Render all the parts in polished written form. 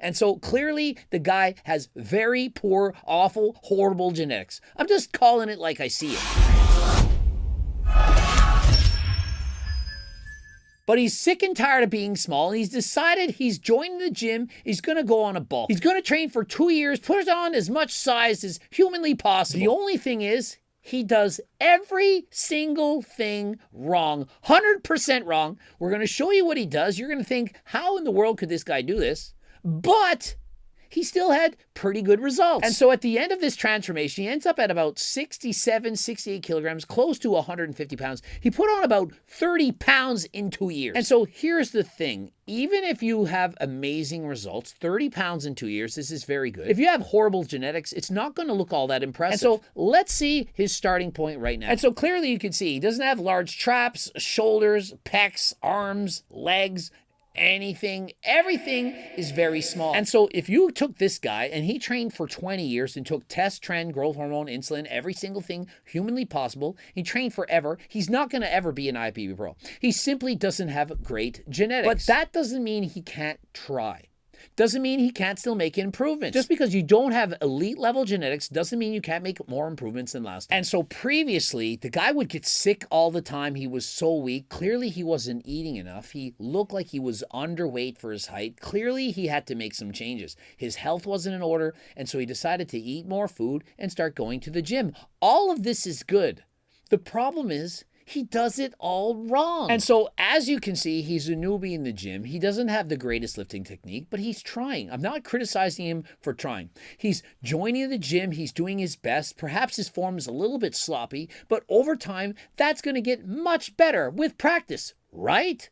And so clearly the guy has very poor, awful, horrible genetics. I'm just calling it like I see it. But he's sick and tired of being small, and he's decided he's joining the gym. He's going to go on a bulk. He's going to train for 2 years, put on as much size as humanly possible. The only thing is, he does every single thing wrong, 100% wrong. We're going to show you what he does. You're going to think, how in the world could this guy do this? But he still had pretty good results. And so at the end of this transformation, he ends up at about 67, 68 kilograms, close to 150 pounds. He put on about 30 pounds in 2 years. And so here's the thing. Even if you have amazing results, 30 pounds in 2 years, this is very good. If you have horrible genetics, it's not going to look all that impressive. And so let's see his starting point right now. And so clearly you can see he doesn't have large traps, shoulders, pecs, arms, legs, anything. Everything is very small. And so if you took this guy and he trained for 20 years and took test, trend, growth hormone, insulin, every single thing humanly possible, he trained forever, he's not going to ever be an IFBB pro. He simply doesn't have great genetics. But that doesn't mean he can't try. Doesn't mean he can't still make improvements. Just because you don't have elite level genetics doesn't mean you can't make more improvements than last time. And so previously, the guy would get sick all the time. He was so weak. Clearly, he wasn't eating enough. He looked like he was underweight for his height. Clearly, he had to make some changes. His health wasn't in order, and so he decided to eat more food and start going to the gym. All of this is good. The problem is, he does it all wrong. And so, as you can see, he's a newbie in the gym. He doesn't have the greatest lifting technique, but he's trying. I'm not criticizing him for trying. He's joining the gym. He's doing his best. Perhaps his form is a little bit sloppy, but over time, that's going to get much better with practice, right?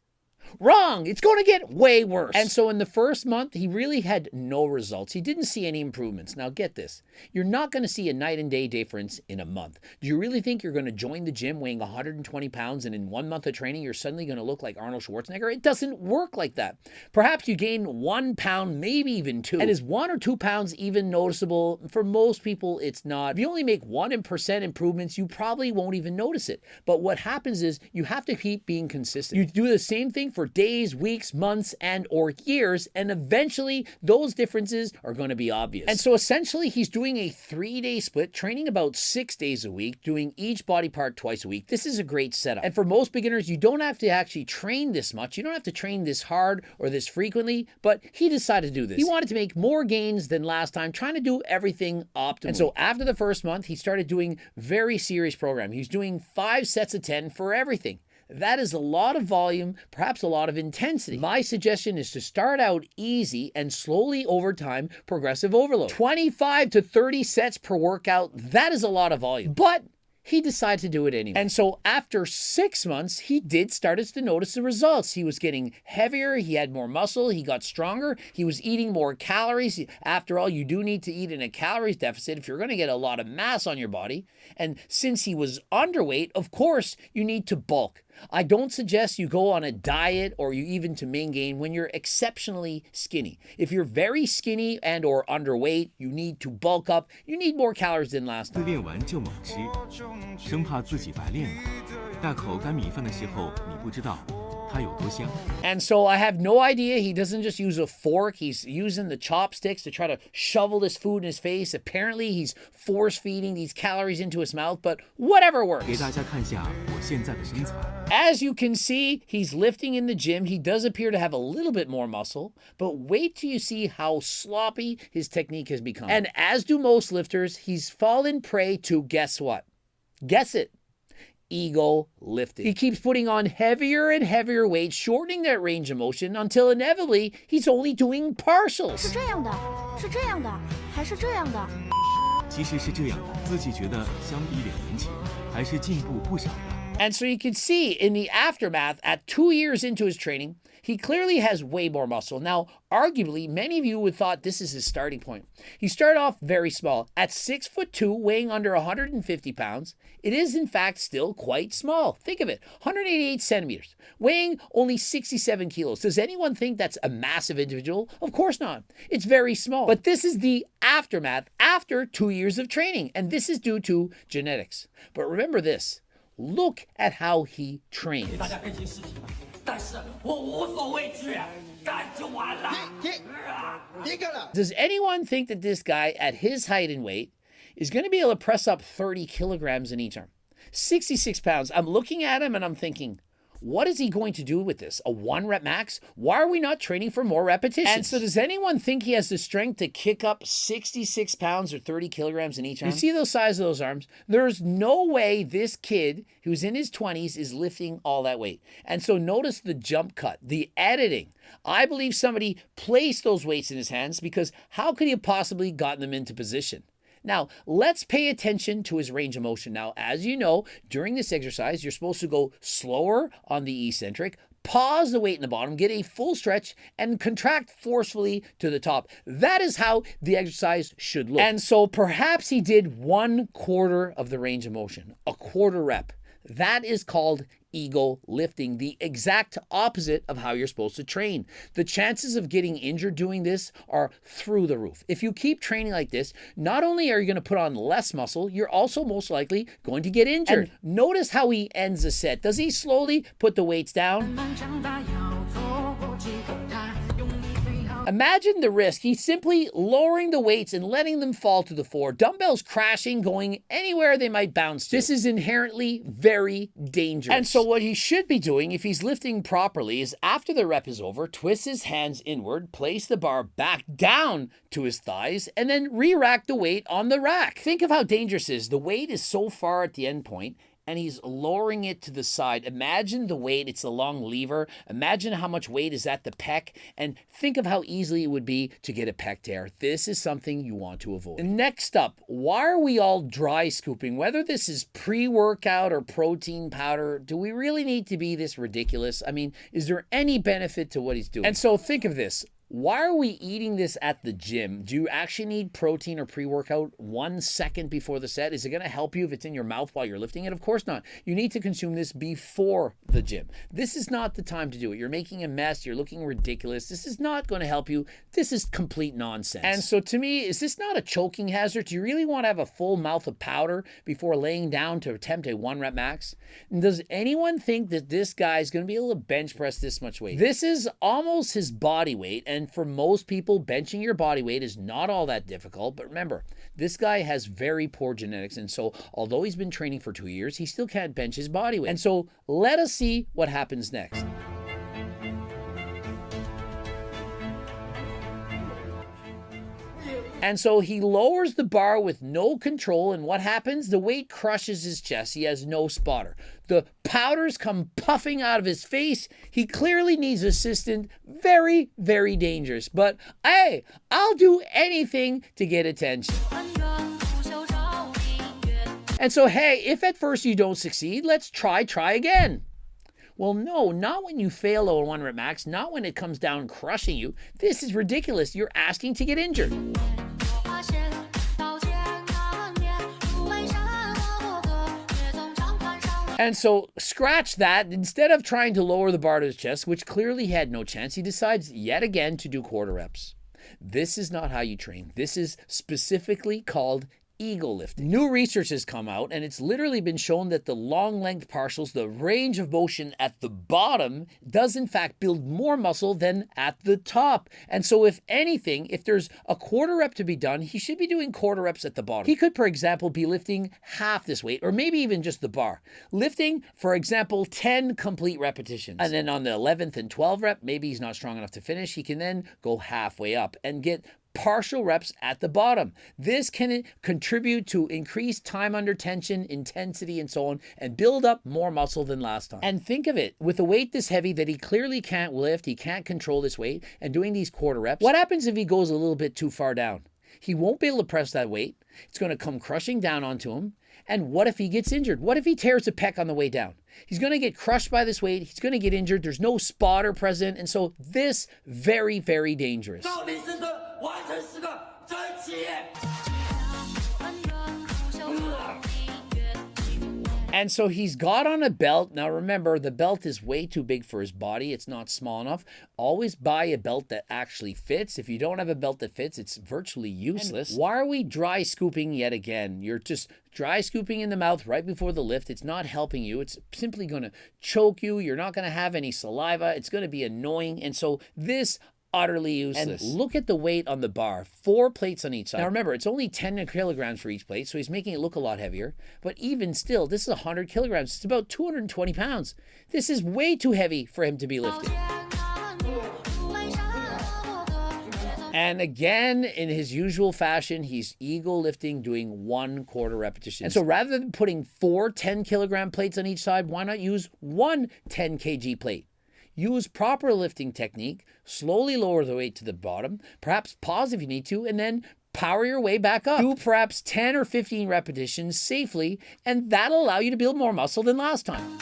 Wrong. It's going to get way worse. And so in the first month, he really had no results. He didn't see any improvements. Now get this. You're not going to see a night and day difference in a month. Do you really think you're going to join the gym weighing 120 pounds and in 1 month of training, you're suddenly going to look like Arnold Schwarzenegger? It doesn't work like that. Perhaps you gain 1 pound, maybe even 2. And is 1 or 2 pounds even noticeable? For most people, it's not. If you only make 1% improvements, you probably won't even notice it. But what happens is you have to keep being consistent. You do the same thing for days, weeks, months, and or years, and eventually those differences are going to be obvious. And so essentially he's doing a 3-day split, training about 6 days a week, doing each body part twice a week. This is a great setup. And for most beginners, you don't have to actually train this much. You don't have to train this hard or this frequently, but he decided to do this. He wanted to make more gains than last time, trying to do everything optimally. And so after the first month, he started doing very serious program. He's doing 5 sets of 10 for everything. That is a lot of volume, perhaps a lot of intensity. My suggestion is to start out easy and slowly over time, progressive overload. 25 to 30 sets per workout, that is a lot of volume. But he decided to do it anyway. And so after 6 months, he did start to notice the results. He was getting heavier, he had more muscle, he got stronger, he was eating more calories. After all, you do need to eat in a calories deficit if you're going to get a lot of mass on your body. And since he was underweight, of course, you need to bulk. I don't suggest you go on a diet or you even to main gain when you're exceptionally skinny. If you're very skinny and or underweight, you need to bulk up. You need more calories than last time. 练完就猛吃，生怕自己白练了。大口干米饭的时候，你不知道它有多香。 And so I have no idea. He doesn't just use a fork. He's using the chopsticks to try to shovel this food in his face. Apparently, he's force feeding these calories into his mouth, but whatever works. 给大家看下我现在的身材。 As you can see, he's lifting in the gym. He does appear to have a little bit more muscle, but wait till you see how sloppy his technique has become. And as do most lifters, he's fallen prey to guess what? Guess it. Ego lifting. He keeps putting on heavier and heavier weights, shortening that range of motion until inevitably he's only doing partials. 是这样的，是这样的，还是这样的？其实是这样的，自己觉得相比2年前还是进步不少的。 And so you can see in the aftermath, at 2 years into his training, he clearly has way more muscle. Now, arguably, many of you would thought this is his starting point. He started off very small. At 6'2", weighing under 150 pounds, it is in fact still quite small. Think of it, 188 centimeters, weighing only 67 kilos. Does anyone think that's a massive individual? Of course not. It's very small. But this is the aftermath after 2 years of training, and this is due to genetics. But remember this. Look at how he trains. 但是我无所畏惧，干就完了。Does anyone think that this guy at his height and weight is going to be able to press up 30 kilograms in each arm? 66 pounds. I'm looking at him and I'm thinking, what is he going to do with this? A 1-rep max? Why are we not training for more repetitions? And so does anyone think he has the strength to kick up 66 pounds or 30 kilograms in each arm? You see those size of those arms? There's no way this kid who's in his 20s is lifting all that weight. And so notice the jump cut, the editing. I believe somebody placed those weights in his hands, because how could he have possibly gotten them into position? Now, let's pay attention to his range of motion. Now, as you know, during this exercise, you're supposed to go slower on the eccentric, pause the weight in the bottom, get a full stretch, and contract forcefully to the top. That is how the exercise should look. And so perhaps he did 1/4 of the range of motion, a quarter rep. That is called ego lifting, the exact opposite of how you're supposed to train. The chances of getting injured doing this are through the roof. If you keep training like this, not only are you going to put on less muscle, you're also most likely going to get injured. And notice how he ends the set. Does he slowly put the weights down? Imagine the risk. He's simply lowering the weights and letting them fall to the floor. Dumbbells crashing, going anywhere they might bounce to. This is inherently very dangerous. And so what he should be doing, if he's lifting properly, is after the rep is over, twist his hands inward, place the bar back down to his thighs, and then re-rack the weight on the rack. Think of how dangerous it is. The weight is so far at the end point, and he's lowering it to the side. Imagine the weight, it's a long lever. Imagine how much weight is at the pec, and think of how easily it would be to get a pec tear. This is something you want to avoid. Next up, why are we all dry scooping? Whether this is pre-workout or protein powder, do we really need to be this ridiculous? I mean, is there any benefit to what he's doing? And so think of this. Why are we eating this at the gym? Do you actually need protein or pre-workout 1 second before the set? Is it going to help you if it's in your mouth while you're lifting it? Of course not. You need to consume this before the gym. This is not the time to do it. You're making a mess. You're looking ridiculous. This is not going to help you. This is complete nonsense. And so to me, is this not a choking hazard? Do you really want to have a full mouth of powder before laying down to attempt a 1-rep max? And does anyone think that this guy is going to be able to bench press this much weight? This is almost his body weight, and for most people, benching your body weight is not all that difficult. But remember, this guy has very poor genetics, and so although he's been training for 2 years, he still can't bench his body weight. And so let us see what happens next. And so he lowers the bar with no control, and what happens? The weight crushes his chest. He has no spotter. The powders come puffing out of his face. He clearly needs assistance. Very, very dangerous. But hey, I'll do anything to get attention. And so hey, if at first you don't succeed, let's try again. Well, no, not when you fail a 1-rep max, not when it comes down crushing you. This is ridiculous. You're asking to get injured. And so scratch that. Instead of trying to lower the bar to his chest, which clearly had no chance, he decides yet again to do quarter reps. This is not how you train. This is specifically called ego lifting. New research has come out, and it's literally been shown that the long length partials, the range of motion at the bottom, does in fact build more muscle than at the top. And so if anything, if there's a quarter rep to be done, he should be doing quarter reps at the bottom. He could, for example, be lifting half this weight, or maybe even just the bar. Lifting, for example, 10 complete repetitions. And then on the 11th and 12th rep, maybe he's not strong enough to finish, he can then go halfway up and get partial reps at the bottom. This can contribute to increased time under tension, intensity, and so on, and build up more muscle than last time. And think of it, with a weight this heavy that he clearly can't lift, he can't control this weight, and doing these quarter reps, what happens if he goes a little bit too far down? He won't be able to press that weight. It's going to come crushing down onto him. And what if he gets injured? What if he tears a pec on the way down? He's going to get crushed by this weight. He's going to get injured. There's no spotter present. And so this, very, very dangerous. And so he's got on a belt. Now remember, the belt is way too big for his body. It's not small enough. Always buy a belt that actually fits. If you don't have a belt that fits, it's virtually useless. And why are we dry scooping yet again? You're just dry scooping in the mouth right before the lift. It's not helping you. It's simply going to choke you. You're not going to have any saliva. It's going to be annoying. And so this utterly useless. And look at the weight on the bar. 4 plates on each side. Now remember, it's only 10 kilograms for each plate, so he's making it look a lot heavier. But even still, this is 100 kilograms. It's about 220 pounds. This is way too heavy for him to be lifting. And again, in his usual fashion, he's ego lifting, doing 1/4 repetition. And so rather than putting 4 10-kilogram plates on each side, why not use 1 10 kg plate? Use proper lifting technique, slowly lower the weight to the bottom, perhaps pause if you need to, and then power your way back up. Do perhaps 10 or 15 repetitions safely, and that'll allow you to build more muscle than last time.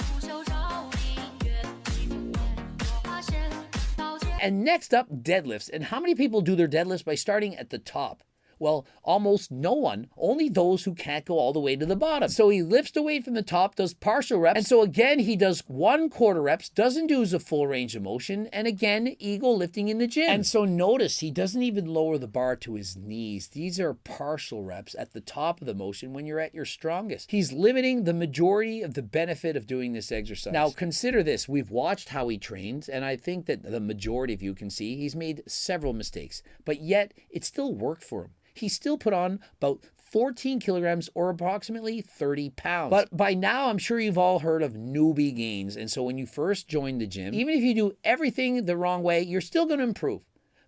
And next up, deadlifts. And how many people do their deadlifts by starting at the top? Well, almost no one, only those who can't go all the way to the bottom. So he lifts the weight from the top, does partial reps, and so again, he does 1/4 reps, doesn't use a full range of motion, and again, ego lifting in the gym. And so notice, he doesn't even lower the bar to his knees. These are partial reps at the top of the motion when you're at your strongest. He's limiting the majority of the benefit of doing this exercise. Now, consider this. We've watched how he trains, and I think that the majority of you can see he's made several mistakes, but yet it still worked for him. He still put on about 14 kilograms or approximately 30 pounds. But by now, I'm sure you've all heard of newbie gains. And so when you first join the gym, even if you do everything the wrong way, you're still going to improve.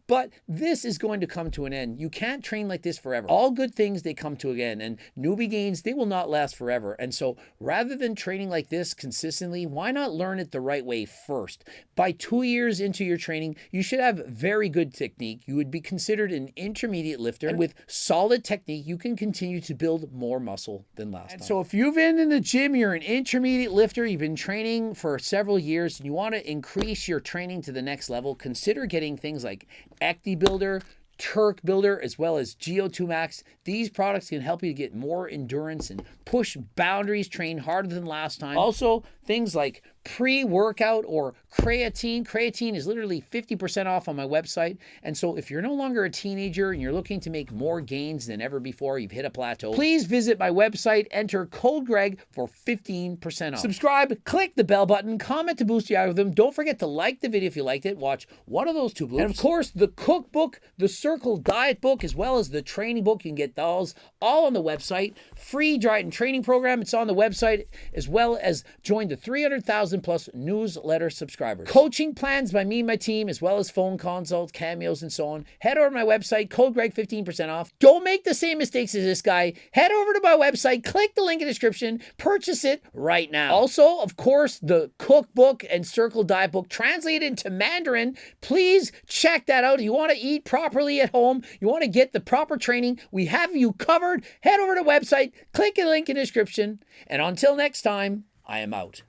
But this is going to come to an end. You can't train like this forever. All good things, they come to an end, and newbie gains, they will not last forever. And so rather than training like this consistently, why not learn it the right way first? By 2 years into your training, you should have very good technique. You would be considered an intermediate lifter. And with solid technique, you can continue to build more muscle than last time. So if you've been in the gym, you're an intermediate lifter, you've been training for several years, and you want to increase your training to the next level, consider getting things like Ecti Builder, Turk Builder, as well as GO2 Max. These products can help you to get more endurance and push boundaries, train harder than last time. Also, things like pre-workout or creatine. Creatine is literally 50% off on my website. And so if you're no longer a teenager and you're looking to make more gains than ever before, you've hit a plateau, please visit my website, enter code Greg for 15% off. Subscribe, click the bell button, comment to boost the algorithm. Don't forget to like the video if you liked it. Watch one of those 2 bloops. And of course, the cookbook, the Circle Diet book, as well as the training book. You can get those all on the website. Free diet and training program. It's on the website, as well as join the 300,000 plus newsletter subscribers. Coaching plans by me and my team, as well as phone consults, cameos, and so on. Head over to my website, code Greg 15% off. Don't make the same mistakes as this guy. Head over to my website, click the link in the description, purchase it right now. Also, of course, the cookbook and Circle Diet book translated into Mandarin. Please check that out. If you want to eat properly at home, you want to get the proper training, we have you covered. Head over to the website, click the link in the description, and until next time, I am out.